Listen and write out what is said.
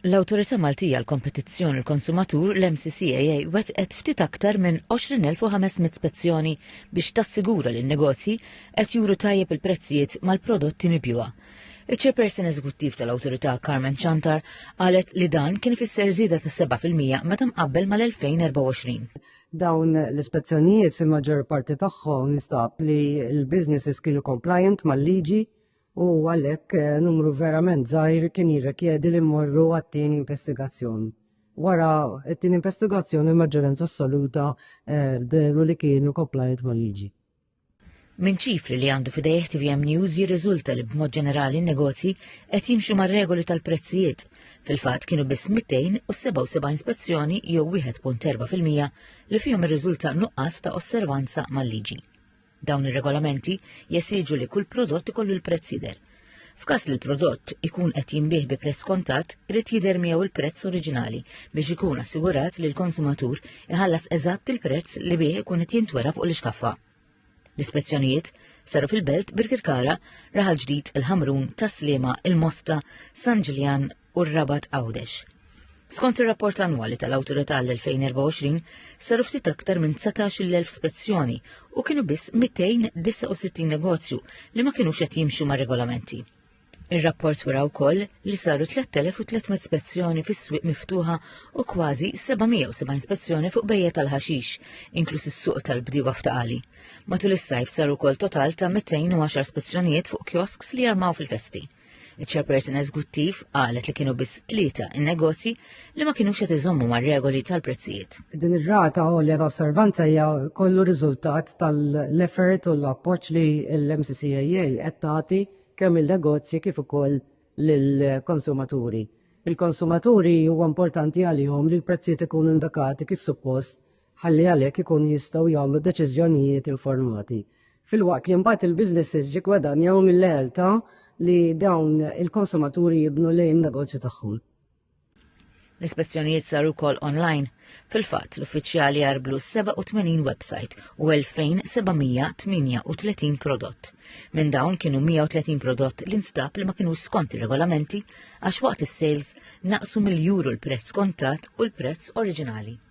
L-Awtorità Maltija l-Kompetizzjoni l-Konsumatur l-MCCAA wettqet ftit aktar minn 20,500 spezzjoni biex tassigura li n-negozji qed juru tajjeb il-prezzijiet mal-prodotti mibjuwa. Iċ-Chairperson Eżekuttiv tal-Awtorità Carmen Chantar qalet li dan kien ifisser żieda ta' 7% meta mqabbel mal-2024. Dawn l-ispezzjonijiet fil-maġġor parti tagħhom nistab li l-businesses kienu compliant mal-liġi u għalhekk numru verament żgħir kien jirrikjedi li mmorru għat-tieni investigazzjoni. Wara t-tieni investigazzjoni l-maġġoranza assoluta deru li kienu compliant mal-liġi. Min ċifri li għandu fidejh TVM News jirriżulta li b'mod ġenerali n-negozji qed jimxu mar-regoli tal-prezzijiet. Fil-fatt kienu biss 277 spezzjoni jew 1.4% li fihom irriżulta nuqqas ta' osservanza mal-liġi. Dawn ir-regolamenti jesiġu li kull prodott ikollu l-prezz jidher. F'każ li l-prodott ikun qed jinbih bi prezz kontat, irid jidher miegħu il-prezz oriġinali biex ikun assigurat li l-konsumatur iħallas eżatt il-prezz li bih ikun qed jintwera fuq l-iskaffa. L-ispezzjonijiet saru fil-Belt Birkirkara, Raħal Ġdid, il-Ħamrun, Taslima, il-Mosta, San Ġiljan u r-Rabat Għawdex. Skont ir-rapport annwali tal-Awtorità l-2024 saru ftit aktar minn 19,000 spezzjoni u kienu biss 269 negozju li ma kienux qed jimxu mar-regolamenti. Ir-rapport wara wkoll li saru 3,300 spezzjoni fis-swieq miftuħa u kważi 770 spezzjoni fuq bejja tal-ħaxix, inkluż is-suq tal-bdiewa f'Taqali. Matul is-sajf saru wkoll total ta' 210 spezzjonijiet fuq kiosks li jarmaw fil-festi. Iċ-Chairperson Eżekuttiv qalet li kienu biss 3 in-negozji li ma kienux qed iżommu mar-regoli tal-prezzijiet. Din ir-rata għolja ta' osservanza hija kollu riżultat tal-effort u l-appoġġ li l-MCCAA qed tagħti kemm il-negozji kif ukoll lill-konsumaturi. Il-konsumaturi huwa importanti għalihom li l-prezzijiet ikunu indikati kif suppost ħalli għalhekk ikunu jistgħu jagħmlu deċiżjonijiet informati. Fil-waqt li mbagħad il-businesses jiggwadanjaw mill-realtà li dawn il-konsumaturi jibnu lejn negozju tagħhom. L-ispezzjonijiet saru wkoll online. Fil-fatt l-uffiċjali jarblu 87 website u 2,738 prodott. Minn dawn kienu 130 prodott li nstab li ma kienu skont ir-regolamenti għax waqt is-sales naqsu mill-euro l-prezz kontat u l-prezz oriġinali.